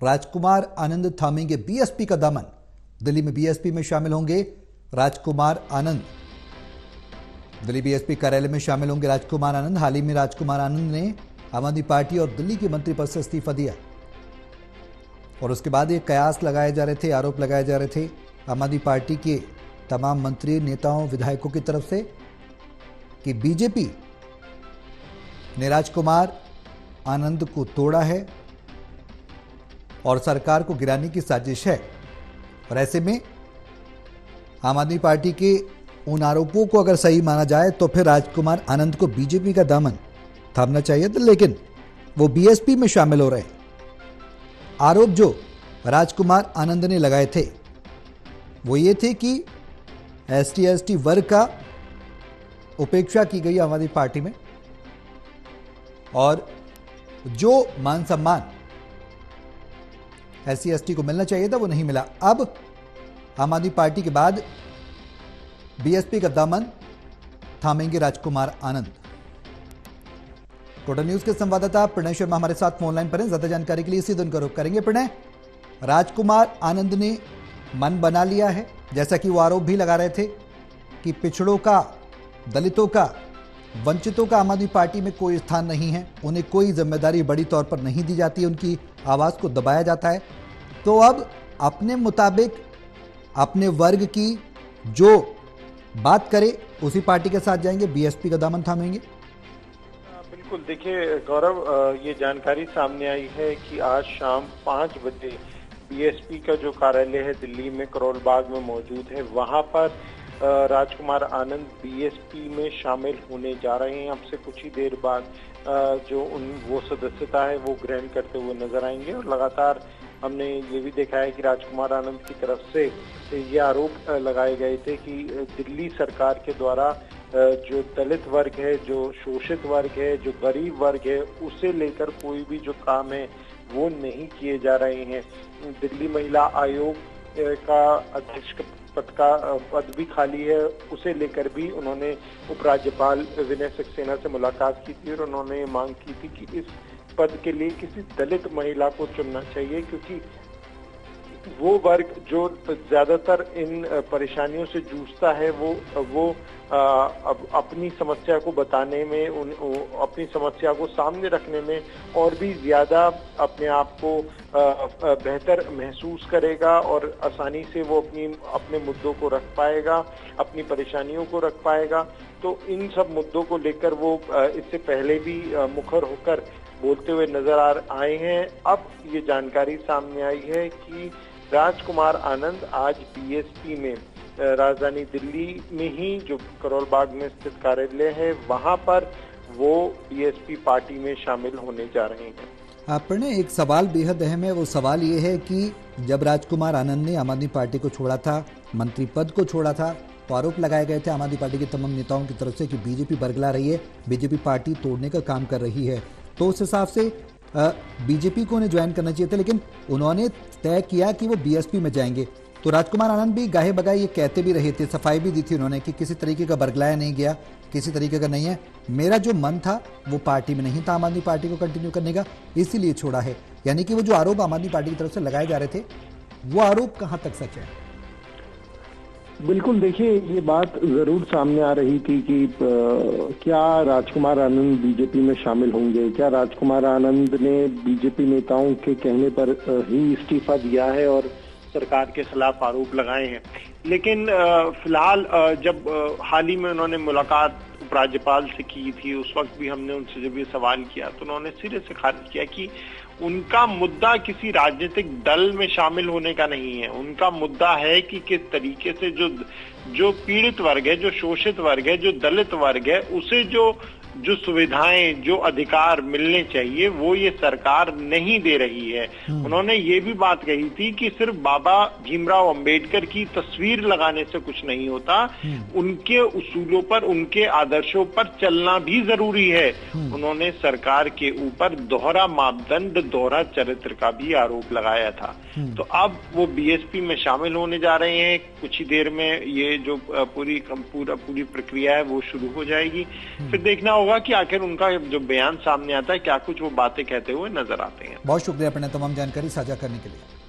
राजकुमार आनंद थामेंगे BSP का दामन। दिल्ली में बीएसपी में शामिल होंगे राजकुमार आनंद। दिल्ली बीएसपी कार्यालय में शामिल होंगे राजकुमार आनंद। हाल ही में राजकुमार आनंद ने आम आदमी पार्टी और दिल्ली के मंत्री पद से इस्तीफा दिया और उसके बाद ये कयास लगाए जा रहे थे, आरोप लगाए जा रहे थे आम आदमी पार्टी के तमाम मंत्री, नेताओं, विधायकों की तरफ से कि बीजेपी ने राजकुमार आनंद को तोड़ा है और सरकार को गिराने की साजिश है। और ऐसे में आम आदमी पार्टी के उन आरोपों को अगर सही माना जाए तो फिर राजकुमार आनंद को बीजेपी का दामन थामना चाहिए था, लेकिन वो बीएसपी में शामिल हो रहे हैं। आरोप जो राजकुमार आनंद ने लगाए थे वो ये थे कि एसटी वर्ग का उपेक्षा की गई आम आदमी पार्टी में और जो मान सम्मान एसटी को मिलना चाहिए था वो नहीं मिला। अब आम आदमी पार्टी के बाद बीएसपी का दामन थामेंगे राजकुमार आनंद। टोटल न्यूज के संवाददाता प्रणय शर्मा हमारे साथ फोन लाइन पर हैं। ज्यादा जानकारी के लिए सीधे उनका रुख करेंगे। प्रणय, राजकुमार आनंद ने मन बना लिया है, जैसा कि वो आरोप भी लगा रहे थे कि पिछड़ों का, दलितों का, वंचितों का आम आदमी पार्टी में कोई स्थान नहीं है, उन्हें कोई जिम्मेदारी बड़ी तौर पर नहीं दी जाती है, उनकी आवाज को दबाया जाता है। तो अब अपने मुताबिक अपने वर्ग की जो बात करे उसी पार्टी के साथ जाएंगे, बीएसपी का दामन थामेंगे। बिल्कुल, देखिए गौरव, ये जानकारी सामने आई है कि आज शाम 5 बजे बीएसपी का जो कार्यालय है दिल्ली में करोल बाग में मौजूद है, वहां पर राजकुमार आनंद बीएसपी में शामिल होने जा रहे हैं। अब से कुछ ही देर बाद जो वो सदस्यता है वो ग्रहण करते हुए नजर आएंगे। और लगातार हमने ये भी देखा है कि राजकुमार आनंद की तरफ से ये आरोप लगाए गए थे कि दिल्ली सरकार के द्वारा जो दलित वर्ग है, जो शोषित वर्ग है, जो गरीब वर्ग है, उसे लेकर कोई भी जो काम है वो नहीं किए जा रहे हैं। दिल्ली महिला आयोग का अध्यक्ष पद का पद भी खाली है, उसे लेकर भी उन्होंने उपराज्यपाल विनय सक्सेना से मुलाकात की थी और उन्होंने मांग की थी कि इस पद के लिए किसी दलित महिला को चुनना चाहिए, क्योंकि वो वर्ग जो ज्यादातर इन परेशानियों से जूझता है वो अपनी समस्या को बताने में, अपनी समस्या को सामने रखने में और भी ज्यादा अपने आप को बेहतर महसूस करेगा और आसानी से वो अपने मुद्दों को रख पाएगा, अपनी परेशानियों को रख पाएगा। तो इन सब मुद्दों को लेकर वो इससे पहले भी मुखर होकर बोलते हुए नजर आए हैं। अब ये जानकारी सामने आई है कि राजकुमार आनंद आज बीएसपी में राजधानी दिल्ली में ही जो करोल बाग में स्थित कार्यालय है वहां पर वो बीएसपी पार्टी में शामिल होने जा रहे हैं। आपने एक सवाल बेहद अहम है, वो सवाल ये है कि जब राजकुमार आनंद ने आम आदमी पार्टी को छोड़ा था, मंत्री पद को छोड़ा था, तो आरोप लगाए गए थे आम आदमी पार्टी के तमाम नेताओं की तरफ से कि बीजेपी बरगला रही है, बीजेपी पार्टी तोड़ने का काम कर रही है। तो उस हिसाब से बीजेपी को उन्हें ज्वाइन करना चाहिए था, लेकिन उन्होंने तय किया कि वो बीएसपी में जाएंगे। तो राजकुमार आनंद भी गाहे बगाए ये कहते भी रहे थे, सफाई भी दी थी उन्होंने कि किसी तरीके का बरगलाया नहीं गया, किसी तरीके का नहीं है, मेरा जो मन था वो पार्टी में नहीं था आम आदमी पार्टी को कंटिन्यू करने का, इसीलिए छोड़ा है। यानी कि वो जो आरोप आम आदमी पार्टी की तरफ से लगाए जा रहे थे वो आरोप कहां तक सच है? बिल्कुल, देखिए ये बात जरूर सामने आ रही थी कि क्या राजकुमार आनंद बीजेपी में शामिल होंगे, क्या राजकुमार आनंद ने बीजेपी नेताओं के कहने पर ही इस्तीफा दिया है और सरकार के खिलाफ आरोप लगाए हैं। लेकिन फिलहाल जब हाल ही में उन्होंने मुलाकात उपराज्यपाल से की थी, उस वक्त भी हमने उनसे जब ये सवाल किया तो उन्होंने सिरे से खारिज किया कि उनका मुद्दा किसी राजनीतिक दल में शामिल होने का नहीं है। उनका मुद्दा है कि किस तरीके से जो पीड़ित वर्ग है, जो शोषित वर्ग है, जो दलित वर्ग है, उसे जो सुविधाएं, जो अधिकार मिलने चाहिए वो ये सरकार नहीं दे रही है। उन्होंने ये भी बात कही थी कि सिर्फ बाबा भीमराव अंबेडकर की तस्वीर लगाने से कुछ नहीं होता, उनके उसूलों पर, उनके आदर्शों पर चलना भी जरूरी है। उन्होंने सरकार के ऊपर दोहरा मापदंड, दोहरा चरित्र का भी आरोप लगाया था। तो अब वो बीएसपी में शामिल होने जा रहे हैं। कुछ ही देर में ये जो पूरी प्रक्रिया है वो शुरू हो जाएगी। फिर देखना होगा कि आखिर उनका जो बयान सामने आता है क्या कुछ वो बातें कहते हुए नजर आते हैं। बहुत शुक्रिया अपने तमाम जानकारी साझा करने के लिए।